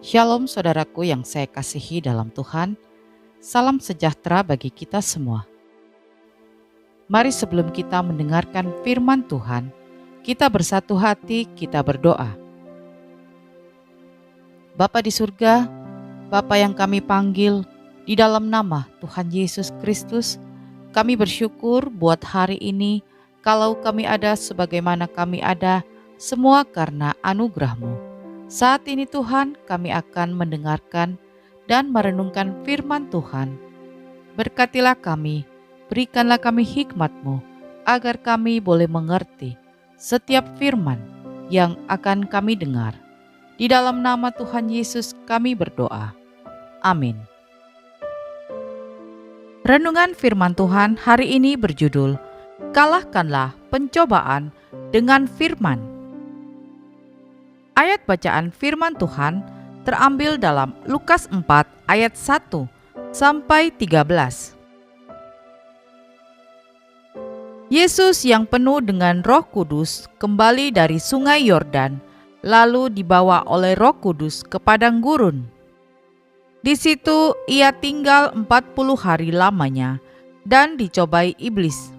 Shalom saudaraku yang saya kasihi dalam Tuhan. Salam sejahtera bagi kita semua. Mari sebelum kita mendengarkan firman Tuhan, kita bersatu hati, kita berdoa. Bapa di surga, Bapa yang kami panggil di dalam nama Tuhan Yesus Kristus, kami bersyukur buat hari ini kalau kami ada sebagaimana kami ada, semua karena anugerah-Mu. Saat ini Tuhan, kami akan mendengarkan dan merenungkan firman Tuhan. Berkatilah kami, berikanlah kami hikmat-Mu, agar kami boleh mengerti setiap firman yang akan kami dengar. Di dalam nama Tuhan Yesus kami berdoa. Amin. Renungan firman Tuhan hari ini berjudul, Kalahkanlah pencobaan dengan firman. Ayat bacaan firman Tuhan terambil dalam Lukas 4 ayat 1 sampai 13. Yesus yang penuh dengan Roh Kudus kembali dari sungai Yordan, lalu dibawa oleh Roh Kudus ke padang gurun. Di situ ia tinggal 40 hari lamanya dan dicobai iblis.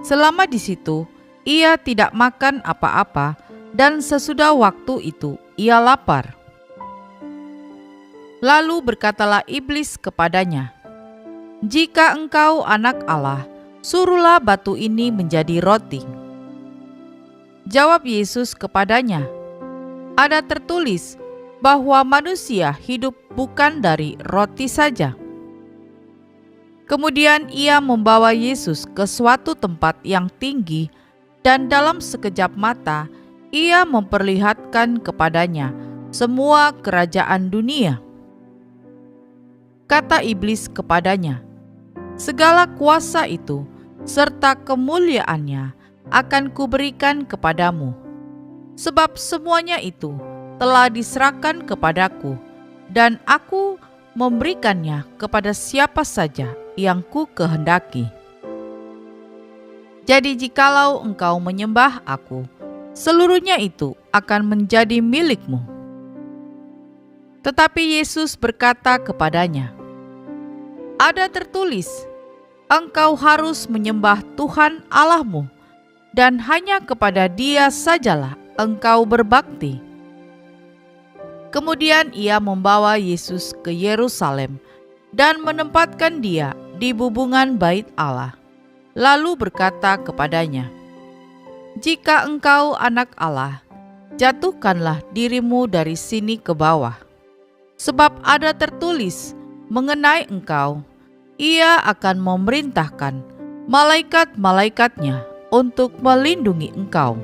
Selama di situ ia tidak makan apa-apa, dan sesudah waktu itu ia lapar. Lalu berkatalah iblis kepadanya, "Jika engkau anak Allah, suruhlah batu ini menjadi roti." Jawab Yesus kepadanya, "Ada tertulis bahwa manusia hidup bukan dari roti saja." Kemudian ia membawa Yesus ke suatu tempat yang tinggi, dan dalam sekejap mata ia memperlihatkan kepadanya semua kerajaan dunia. Kata iblis kepadanya, "Segala kuasa itu serta kemuliaannya akan kuberikan kepadamu, sebab semuanya itu telah diserahkan kepadaku, dan aku memberikannya kepada siapa saja yang ku kehendaki. Jadi jikalau engkau menyembah aku, seluruhnya itu akan menjadi milikmu." Tetapi Yesus berkata kepadanya, "Ada tertulis, engkau harus menyembah Tuhan Allahmu, dan hanya kepada Dia sajalah engkau berbakti." Kemudian ia membawa Yesus ke Yerusalem dan menempatkan Dia di bubungan bait Allah, lalu berkata kepadanya, "Jika engkau anak Allah, jatuhkanlah dirimu dari sini ke bawah. Sebab ada tertulis mengenai engkau, Ia akan memerintahkan malaikat-malaikatnya untuk melindungi engkau,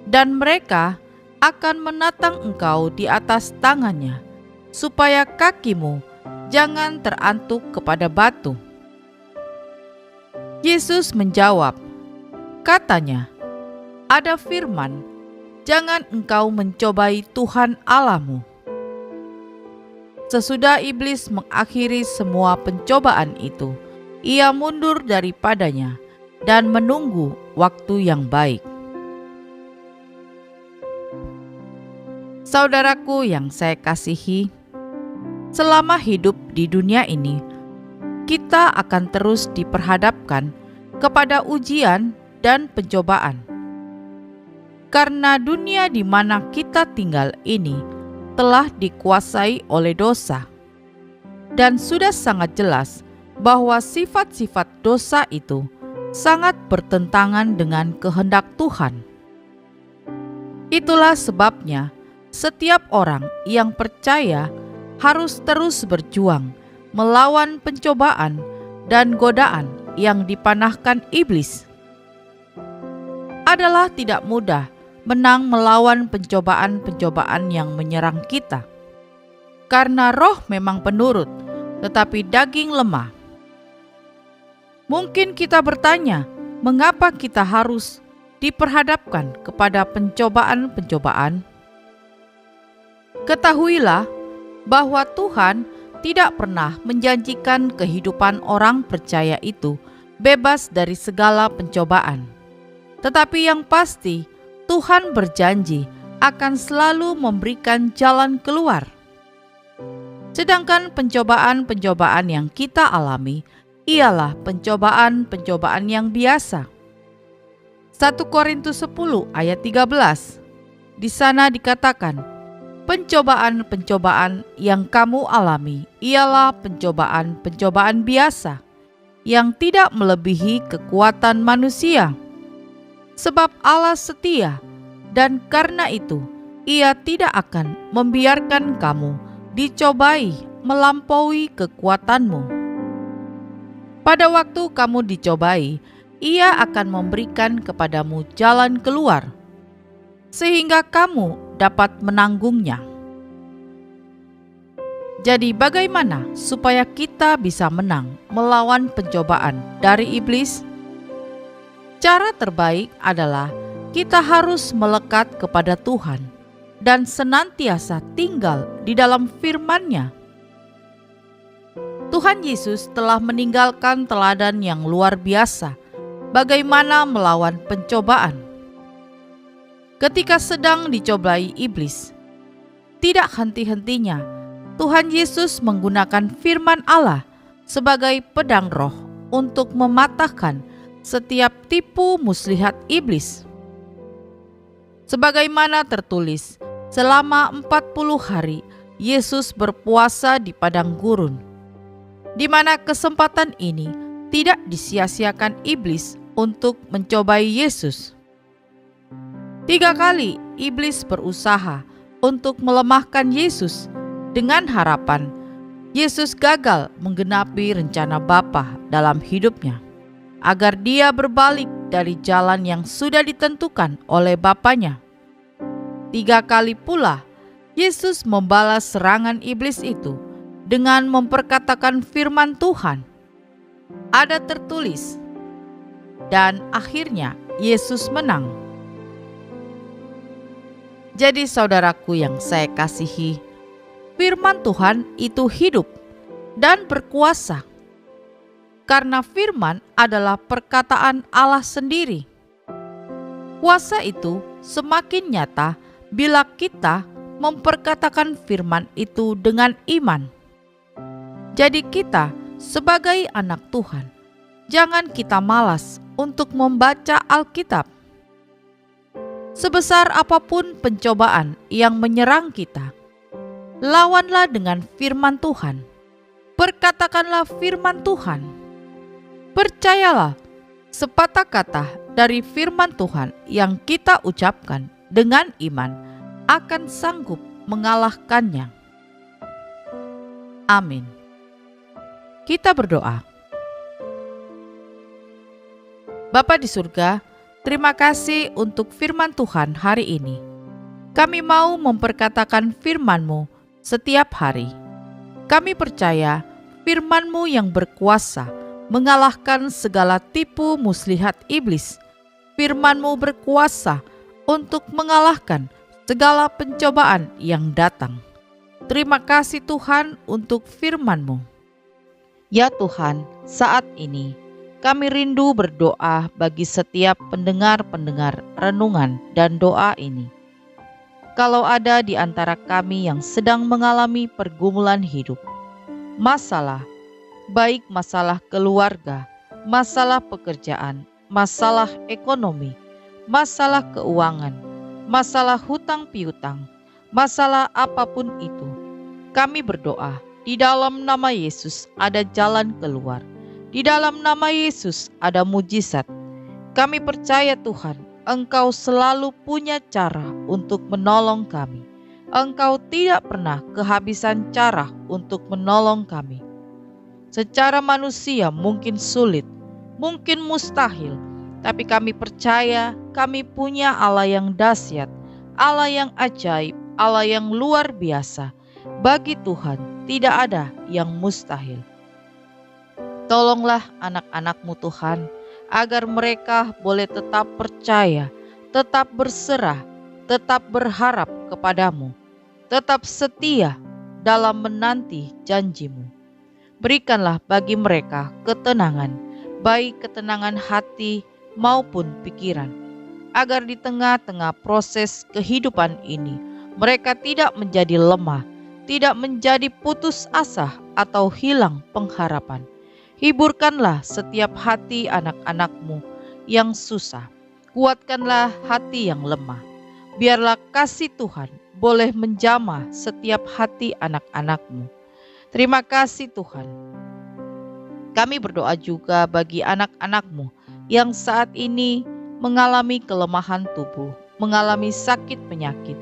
dan mereka akan menatang engkau di atas tangannya, supaya kakimu jangan terantuk kepada batu." Yesus menjawab, katanya, "Ada firman, jangan engkau mencobai Tuhan Allahmu." Sesudah iblis mengakhiri semua pencobaan itu, ia mundur daripadanya dan menunggu waktu yang baik. Saudaraku yang saya kasihi, selama hidup di dunia ini, kita akan terus diperhadapkan kepada ujian dan pencobaan. Karena dunia di mana kita tinggal ini telah dikuasai oleh dosa, dan sudah sangat jelas bahwa sifat-sifat dosa itu sangat bertentangan dengan kehendak Tuhan. Itulah sebabnya setiap orang yang percaya harus terus berjuang melawan pencobaan dan godaan yang dipanahkan iblis. Adalah tidak mudah menang melawan pencobaan-pencobaan yang menyerang kita. Karena roh memang penurut, tetapi daging lemah. Mungkin kita bertanya, mengapa kita harus diperhadapkan kepada pencobaan-pencobaan? Ketahuilah bahwa Tuhan tidak pernah menjanjikan kehidupan orang percaya itu bebas dari segala pencobaan. Tetapi yang pasti, Tuhan berjanji akan selalu memberikan jalan keluar. Sedangkan pencobaan-pencobaan yang kita alami ialah pencobaan-pencobaan yang biasa. 1 Korintus 10 ayat 13. Di sana dikatakan, pencobaan-pencobaan yang kamu alami ialah pencobaan-pencobaan biasa yang tidak melebihi kekuatan manusia. Sebab Allah setia, dan karena itu Ia tidak akan membiarkan kamu dicobai melampaui kekuatanmu. Pada waktu kamu dicobai, Ia akan memberikan kepadamu jalan keluar, sehingga kamu dapat menanggungnya. Jadi bagaimana supaya kita bisa menang melawan pencobaan dari iblis? Cara terbaik adalah kita harus melekat kepada Tuhan dan senantiasa tinggal di dalam firman-Nya. Tuhan Yesus telah meninggalkan teladan yang luar biasa bagaimana melawan pencobaan. Ketika sedang dicobai iblis, tidak henti-hentinya Tuhan Yesus menggunakan firman Allah sebagai pedang roh untuk mematahkan setiap tipu muslihat iblis. Sebagaimana tertulis, selama 40 hari Yesus berpuasa di padang gurun, di mana kesempatan ini tidak disia-siakan iblis untuk mencobai Yesus. 3 kali iblis berusaha untuk melemahkan Yesus dengan harapan Yesus gagal menggenapi rencana Bapa dalam hidupnya, agar dia berbalik dari jalan yang sudah ditentukan oleh Bapanya. 3 kali pula Yesus membalas serangan iblis itu dengan memperkatakan firman Tuhan. Ada tertulis, dan akhirnya Yesus menang. Jadi saudaraku yang saya kasihi, firman Tuhan itu hidup dan berkuasa. Karena firman adalah perkataan Allah sendiri. Kuasa itu semakin nyata bila kita memperkatakan firman itu dengan iman. Jadi kita sebagai anak Tuhan, jangan kita malas untuk membaca Alkitab. Sebesar apapun pencobaan yang menyerang kita, lawanlah dengan firman Tuhan. Perkatakanlah firman Tuhan. Percayalah, sepatah kata dari firman Tuhan yang kita ucapkan dengan iman akan sanggup mengalahkannya. Amin. Kita berdoa. Bapa di surga, terima kasih untuk firman Tuhan hari ini. Kami mau memperkatakan firman-Mu setiap hari. Kami percaya firman-Mu yang berkuasa mengalahkan segala tipu muslihat iblis. Firman-Mu berkuasa untuk mengalahkan segala pencobaan yang datang. Terima kasih Tuhan untuk firman-Mu. Ya Tuhan, saat ini kami rindu berdoa bagi setiap pendengar-pendengar renungan dan doa ini. Kalau ada di antara kami yang sedang mengalami pergumulan hidup, masalah, baik masalah keluarga, masalah pekerjaan, masalah ekonomi, masalah keuangan, masalah hutang piutang, masalah apapun itu, kami berdoa, di dalam nama Yesus ada jalan keluar. Di dalam nama Yesus ada mujizat. Kami percaya Tuhan, Engkau selalu punya cara untuk menolong kami. Engkau tidak pernah kehabisan cara untuk menolong kami. Secara manusia mungkin sulit, mungkin mustahil, tapi kami percaya kami punya Allah yang dahsyat, Allah yang ajaib, Allah yang luar biasa. Bagi Tuhan tidak ada yang mustahil. Tolonglah anak-anak-Mu Tuhan, agar mereka boleh tetap percaya, tetap berserah, tetap berharap kepadamu, tetap setia dalam menanti janji-Mu. Berikanlah bagi mereka ketenangan, baik ketenangan hati maupun pikiran, agar di tengah-tengah proses kehidupan ini mereka tidak menjadi lemah, tidak menjadi putus asa atau hilang pengharapan. Hiburkanlah setiap hati anak-anak-Mu yang susah. Kuatkanlah hati yang lemah. Biarlah kasih Tuhan boleh menjamah setiap hati anak-anak-Mu. Terima kasih Tuhan. Kami berdoa juga bagi anak-anak-Mu yang saat ini mengalami kelemahan tubuh, mengalami sakit penyakit.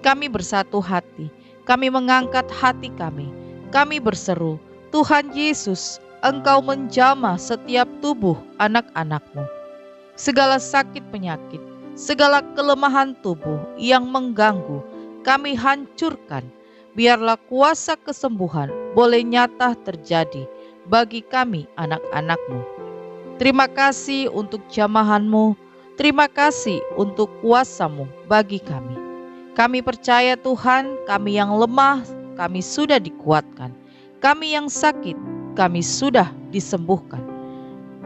Kami bersatu hati, kami mengangkat hati kami berseru, Tuhan Yesus, Engkau menjamah setiap tubuh anak-anak-Mu. Segala sakit penyakit, segala kelemahan tubuh yang mengganggu, kami hancurkan. Biarlah kuasa kesembuhan boleh nyata terjadi bagi kami anak-anak-Mu. Terima kasih untuk jamahan-Mu, terima kasih untuk kuasa-Mu bagi kami. Kami percaya Tuhan, kami yang lemah, kami sudah dikuatkan. Kami yang sakit, kami sudah disembuhkan.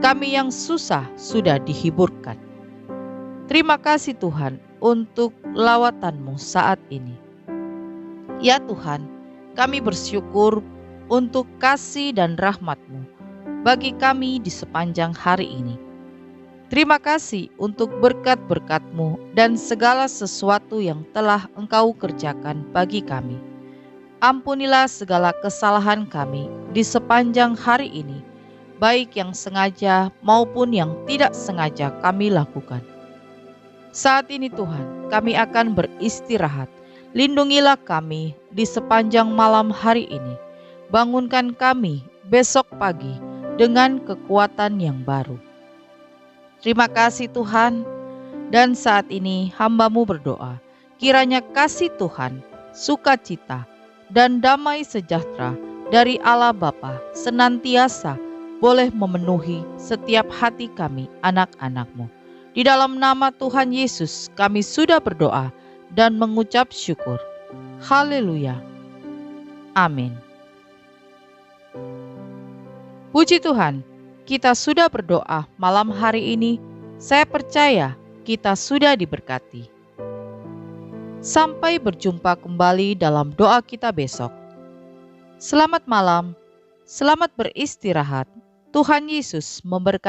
Kami yang susah sudah dihiburkan. Terima kasih Tuhan untuk lawatan-Mu saat ini. Ya Tuhan, kami bersyukur untuk kasih dan rahmat-Mu bagi kami di sepanjang hari ini. Terima kasih untuk berkat-berkat-Mu dan segala sesuatu yang telah Engkau kerjakan bagi kami. Ampunilah segala kesalahan kami di sepanjang hari ini, baik yang sengaja maupun yang tidak sengaja kami lakukan. Saat ini Tuhan, kami akan beristirahat. Lindungilah kami di sepanjang malam hari ini. Bangunkan kami besok pagi dengan kekuatan yang baru. Terima kasih Tuhan, dan saat ini hamba-Mu berdoa, kiranya kasih Tuhan, sukacita, dan damai sejahtera dari Allah Bapa senantiasa boleh memenuhi setiap hati kami anak-anak-Mu. Di dalam nama Tuhan Yesus kami sudah berdoa dan mengucap syukur. Haleluya. Amin. Puji Tuhan, kita sudah berdoa malam hari ini. Saya percaya kita sudah diberkati. Sampai berjumpa kembali dalam doa kita besok. Selamat malam, selamat beristirahat. Tuhan Yesus memberkati.